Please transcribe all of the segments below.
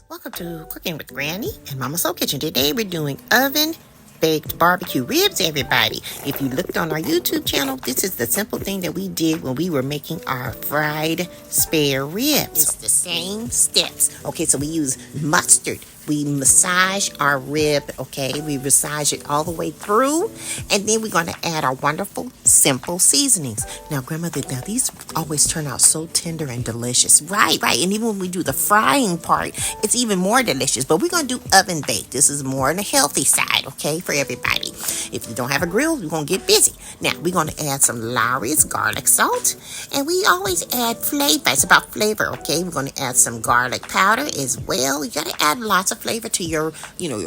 Welcome to Cooking with Granny and Mama Soul Kitchen. Today we're doing oven baked barbecue ribs, everybody. If you looked on our YouTube channel, this is the simple thing that we did when we were making our fried spare ribs. It's the same steps. Okay, so we use mustard. We massage our rib, okay? We massage it all the way through. And then we're going to add our wonderful, simple seasonings. Now, Grandmother, these always turn out so tender and delicious. Right. And even when we do the frying part, it's even more delicious. But we're going to do oven baked. This is more on the healthy side, okay, for everybody. If you don't have a grill, you're going to get busy. Now, we're going to add some Lawry's garlic salt. And we always add flavor. It's about flavor, okay? We're going to add some garlic powder as well. You got to add lots of flavor to your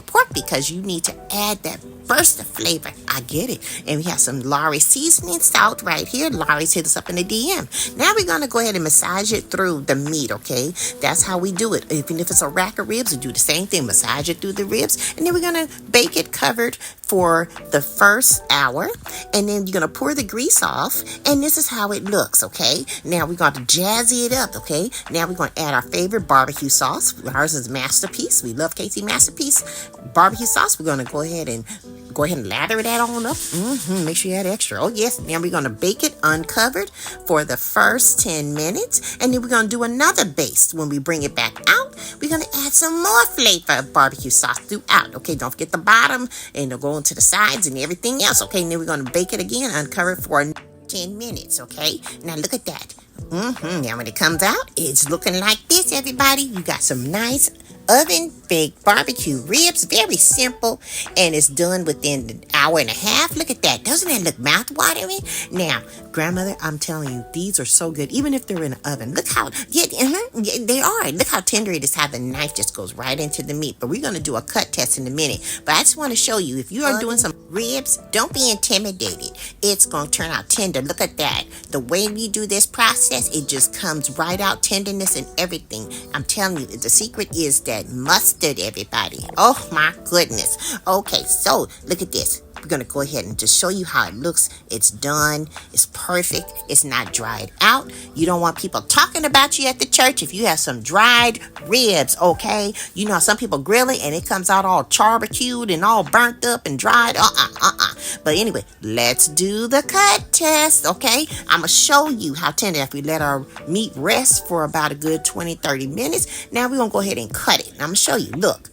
pork because you need to add that burst of flavor. I get it. And we have some Lawry's seasoning salt right here. Lawry's hit us up in the DM. Now we're going to go ahead and massage it through the meat, okay? That's how we do it. Even if it's a rack of ribs, we do the same thing. Massage it through the ribs. And then we're going to bake it covered for the first hour. And then you're going to pour the grease off. And this is how it looks, okay? Now we're going to jazzy it up, okay? Now we're going to add our favorite barbecue sauce. Ours is Masterpiece. We love Casey Masterpiece barbecue sauce. We're going to go ahead and lather that on up. Make sure you add extra. Oh, yes. Now we're going to bake it uncovered for the first 10 minutes. And then we're going to do another baste. When we bring it back out, we're going to add some more flavor of barbecue sauce throughout. Okay, don't forget the bottom and it'll go into the sides and everything else. Okay, and then we're going to bake it again uncovered for 10 minutes. Okay, now look at that. Now when it comes out, it's looking like this, everybody. You got some nice oven baked barbecue ribs. Very simple, and it's done within an hour and a half. Look at that. Doesn't that look mouth-watering? Now, Grandmother, I'm telling you, these are so good, even if they're in an oven. Look how, they are. Look how tender it is, how the knife just goes right into the meat. But we're going to do a cut test in a minute. But I just want to show you, if you are doing some ribs, don't be intimidated. It's going to turn out tender. Look at that. The way we do this process, it just comes right out, tenderness and everything. I'm telling you, the secret is that mustard, everybody. Oh my goodness. Okay, so look at this. We're going to go ahead and just show you how it looks. It's done. It's perfect. It's not dried out. You don't want people talking about you at the church if you have some dried ribs, okay? You know, some people grill it and it comes out all barbecued and all burnt up and dried. But anyway, let's do the cut test, okay? I'm going to show you how tender if we let our meat rest for about a good 20-30 minutes. Now we're going to go ahead and cut it. I'm going to show you. Look.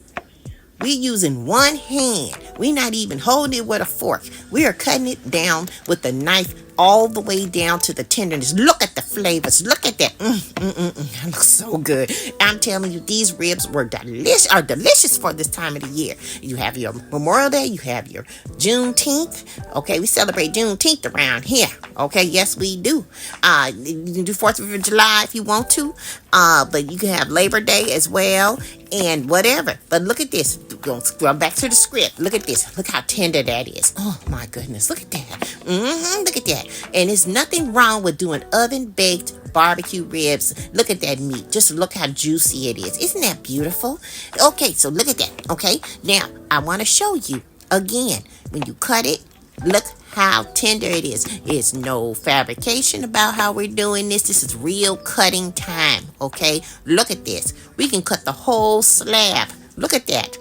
We're using one hand. We're not even holding it with a fork. We are cutting it down with the knife all the way down to the tenderness. Look at the flavors. Look at that. That looks so good. I'm telling you, these ribs are delicious for this time of the year. You have your Memorial Day. You have your Juneteenth. Okay, we celebrate Juneteenth around here. Okay, yes, we do. You can do 4th of July if you want to. But you can have Labor Day as well and whatever. But look at this. Go back to the script. Look at this. Look how tender that is. Oh, my goodness. Look at that. Look at that. And there's nothing wrong with doing oven-baked barbecue ribs. Look at that meat. Just look how juicy it is. Isn't that beautiful? Okay, so look at that. Okay, now I want to show you again. When you cut it, look how tender it is. It's no fabrication about how we're doing this. This is real cutting time, okay? Look at this. We can cut the whole slab. Look at that.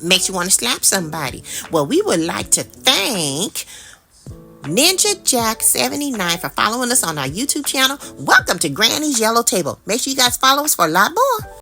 Makes you want to slap somebody. Well, we would like to thank Ninja Jack 79 for following us on our YouTube channel. Welcome to Granny's Yellow Table. Make sure you guys follow us for a lot more.